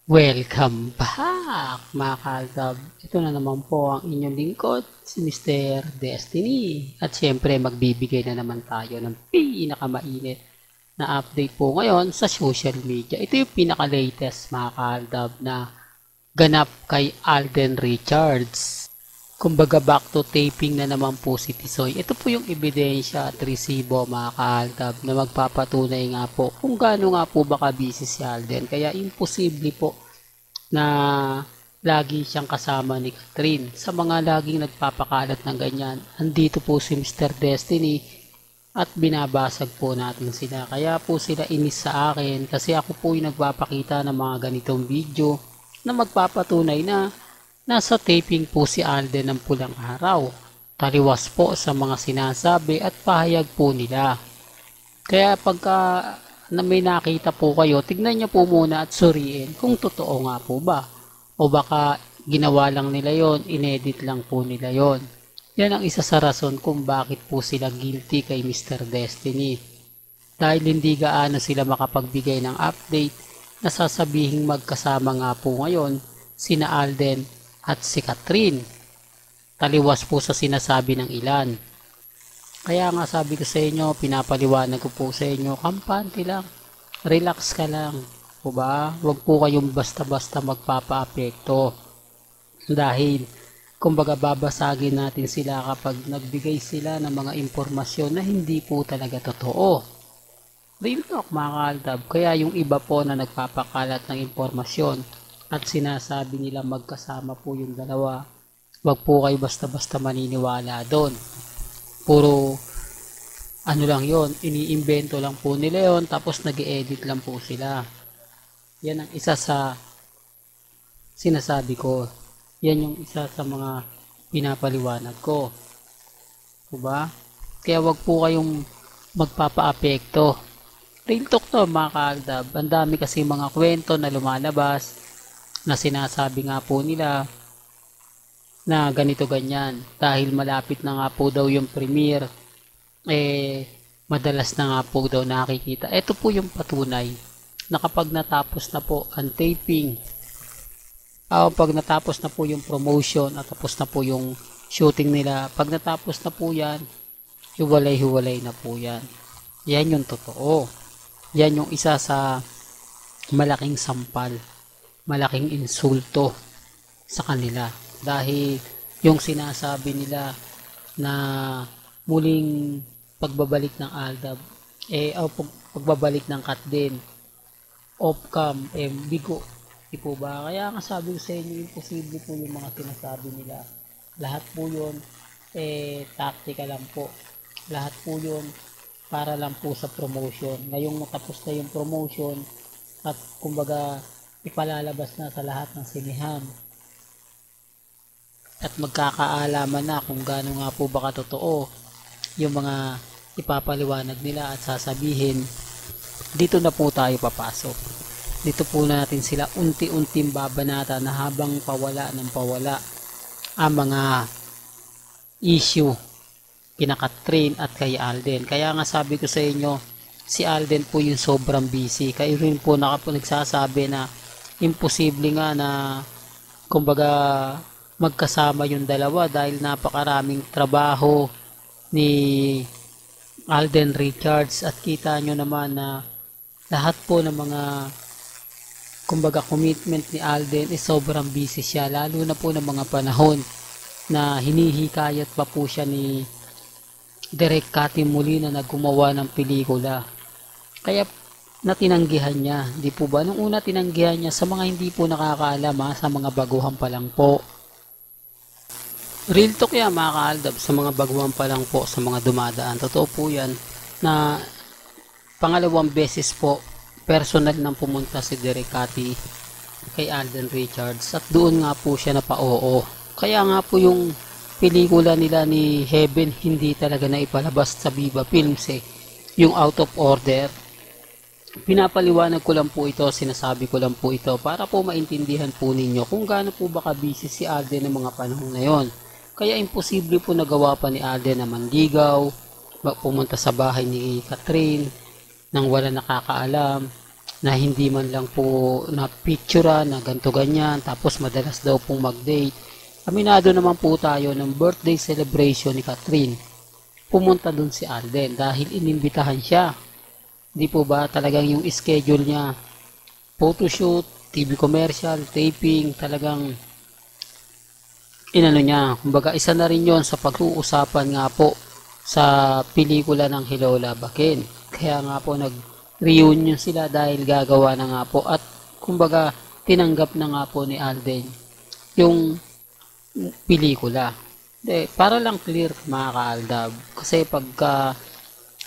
Welcome back mga kaltab. Ito na naman po ang inyong lingkod, si Mr. Destiny. At syempre magbibigay na naman tayo ng pinakamainit na update po ngayon sa social media. Ito yung pinaka-latest mga kaltab na ganap kay Alden Richards. Kumbaga back to taping na naman po si Tisoy. Ito po yung ebidensya at resibo mga kaaltab na magpapatunay nga po kung gaano nga po baka busy si Alden. Kaya imposible po na lagi siyang kasama ni Catherine. Sa mga laging nagpapakalat ng ganyan, andito po si Mr. Destiny at binabasag po natin sila. Kaya po sila inis sa akin kasi ako po yung nagpapakita ng mga ganitong video na magpapatunay na nasa taping po si Alden ng pulang araw. Taliwas po sa mga sinasabi at pahayag po nila. Kaya pagka may nakita po kayo, tignan niyo po muna at suriin kung totoo nga po ba. O baka ginawa lang nila yon, inedit lang po nila yon. Yan ang isa sa rason kung bakit po sila guilty kay Mr. Destiny. Dahil hindi gaano sila makapagbigay ng update na sasabihing magkasama nga po ngayon sina Alden at si Catherine. Taliwas po sa sinasabi ng ilan. Kaya nga sabi ko sa inyo, pinapaliwanag ko po sa inyo, kampante lang. Relax ka lang. O ba? Huwag po kayong basta-basta magpapa-apekto. Dahil, kumbaga babasagin natin sila kapag nagbigay sila ng mga impormasyon na hindi po talaga totoo. Real talk mga kaaltab. Kaya yung iba po na nagpapakalat ng impormasyon at sinasabi nila magkasama po yung dalawa, wag po kayo basta-basta maniniwala doon. Puro ano lang yon, iniimbento lang po nila yon, tapos nag-edit lang po sila. Yan ang isa sa sinasabi ko. Yan yung isa sa mga pinapaliwanag ko. Diba? Kaya wag po kayong magpapa-apekto. Real talk to mga kaaldab. Ang dami kasi mga kwento na lumalabas na sinasabi nga po nila na ganito ganyan dahil malapit na nga po daw yung premiere, madalas na nga po daw nakikita. Ito po yung patunay na kapag natapos na po ang taping, pag natapos na po yung promotion at tapos na po yung shooting nila, pag natapos na po yan, hiwalay-hiwalay na po yan. Yan yung totoo. Yan yung isa sa malaking sampal, malaking insulto sa kanila. Dahil yung sinasabi nila na muling pagbabalik ng Aldab, pagbabalik ng Kat din, off-cam, bigo. Di po ba? Kaya nga sabi ko sa inyo, imposible po yung mga sinasabi nila. Lahat po yun, taktika lang po. Lahat po yun, para lang po sa promotion. Ngayong matapos na yung promotion, at kumbaga, ipalalabas na sa lahat ng sinihan at magkakaalaman na kung gaano nga po baka totoo yung mga ipapaliwanag nila at sasabihin. Dito na po tayo papasok. Dito po natin sila unti-unting babanata na habang pawala ng pawala ang mga issue kina Catherine at kay Alden. Kaya nga sabi ko sa inyo, si Alden po yung sobrang busy. Kayo rin po nagsasabi na imposible nga na kumbaga magkasama yung dalawa dahil napakaraming trabaho ni Alden Richards at kita nyo naman na lahat po ng mga kumbaga commitment ni Alden is sobrang busy siya, lalo na po ng mga panahon na hinihikayat pa po siya ni Direk Cathy Molina na gumawa ng pelikula. Kaya natinanggihan niya, di po ba? Nung una tinanggihan niya sa mga hindi po nakakaalam, sa mga baguhan pa lang po. Real talk yan mga kaaldab, sa mga baguhan pa lang po, sa mga dumadaan. Totoo po yan na pangalawang beses po personal nang pumunta si Direk Cathy kay Alden Richards at doon nga po siya napa-oo. Kaya nga po yung pelikula nila ni Heaven hindi talaga na ipalabas sa Viva Films yung Out of Order. Pinapaliwanag ko lang po ito, sinasabi ko lang po ito para po maintindihan po ninyo kung gaano po baka busy si Alden ng mga panahon na yon. Kaya imposible po nagawa pa ni Alden na manligaw, pumunta sa bahay ni Catherine nang wala nakakaalam, na hindi man lang po na picture na ganto ganyan, tapos madalas daw pong mag-date. Aminado naman po tayo ng birthday celebration ni Catherine. Pumunta dun si Alden dahil inimbitahan siya. Di po ba talagang yung schedule niya, photoshoot, TV commercial, taping, talagang inano niya. Kumbaga isa na rin yon sa pag-uusapan nga po sa pelikula ng Hello Labakin. Kaya nga po nag-reunion sila dahil gagawa na nga po at kumbaga tinanggap na nga po ni Alden yung pelikula. Para lang clear mga kaaldab. Kasi pagka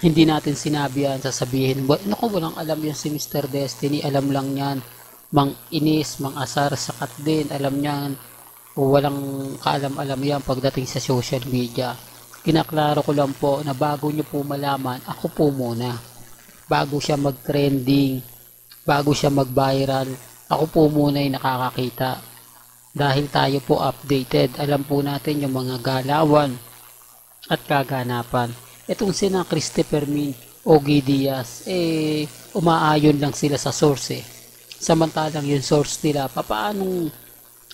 hindi natin sinabi yan, sasabihin, naku, walang alam yan si Mr. Destiny, alam lang yan, mang inis, mang asar, sakat din, alam yan, o walang kaalam-alam yan pagdating sa social media. Kinaklaro ko lang po na bago nyo po malaman, ako po muna. Bago siya mag-trending, bago siya mag-viral, ako po muna yung nakakakita. Dahil tayo po updated, alam po natin yung mga galawan at kaganapan. Itong sina Christopher Min, Ogie Diaz, umaayon lang sila sa source Samantalang yung source nila, papaanong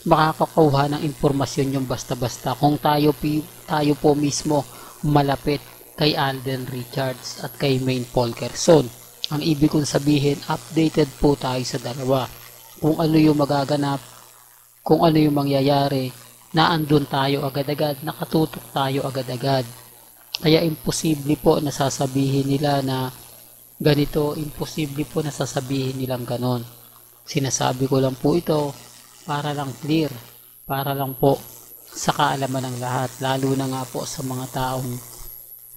makakakuha ng impormasyon yung basta-basta kung tayo po mismo malapit kay Alden Richards at kay Maine Polkerson. Ang ibig kong sabihin, updated po tayo sa dalawa. Kung ano yung magaganap, kung ano yung mangyayari, naandun tayo agad-agad, nakatutok tayo agad-agad. Kaya imposible po na sasabihin nila na ganito, imposible po na sasabihin nilang ganon. Sinasabi ko lang po ito para lang clear, para lang po sa kaalaman ng lahat, lalo na nga po sa mga taong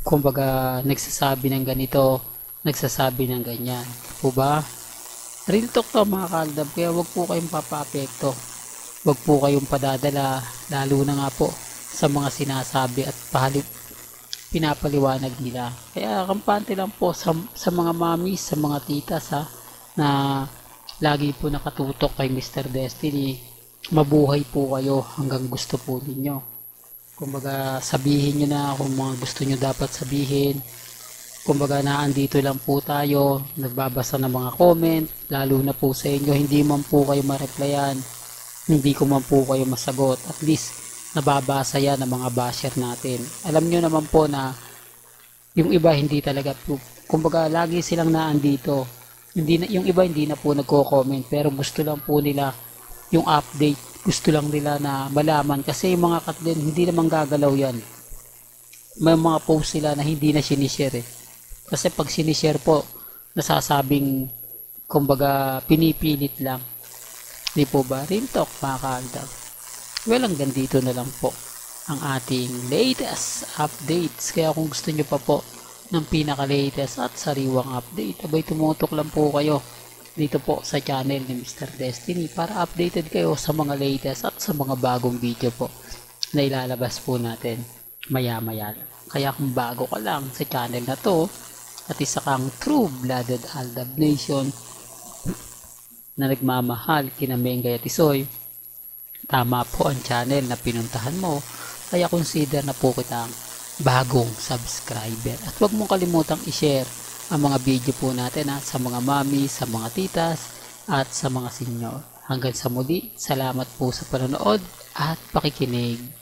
kumbaga nagsasabi ng ganito, nagsasabi ng ganyan. Po ba? Real talk to mga kaaldab, kaya wag po kayong papaapekto. Wag po kayong padadala, lalo na nga po sa mga sinasabi at pinapaliwanag nila. Kaya kampante lang po sa mga mami, sa mga titas na lagi po nakatutok kay Mr. Destiny. Mabuhay po kayo hanggang gusto po ninyo. Kumbaga sabihin nyo na kung mga gusto nyo dapat sabihin. Kumbaga naandito lang po tayo, nagbabasa ng mga comment, lalo na po sa inyo, hindi man po kayo ma-replyan, hindi ko man po kayo masagot. At least nababasa yan ng mga basher natin. Alam nyo naman po na yung iba hindi talaga po, kumbaga lagi silang naandito. Yung iba hindi na po nagko-comment, pero gusto lang po nila yung update. Gusto lang nila na malaman kasi yung mga katlen hindi naman gagalaw yan. May mga post sila na hindi na sinishare Kasi pag sinishare po, nasasabing kumbaga pinipilit lang. Di po ba? Real talk mga kaaldab. Well, hanggang dito na lang po ang ating latest updates. Kaya kung gusto nyo pa po ng pinaka-latest at sariwang update, abay tumutok lang po kayo dito po sa channel ni Mr. Destiny para updated kayo sa mga latest at sa mga bagong video po na ilalabas po natin maya-maya. Kaya kung bago ka lang sa channel na to at isa kang true-blooded Aldab Nation na nagmamahal kina Mengay at Isoy, tama po ang channel na pinuntahan mo, kaya consider na po kitang bagong subscriber. At huwag mong kalimutang i-share ang mga video po natin sa mga mami, sa mga titas, at sa mga senior. Hanggang sa muli, salamat po sa panonood at pakikinig.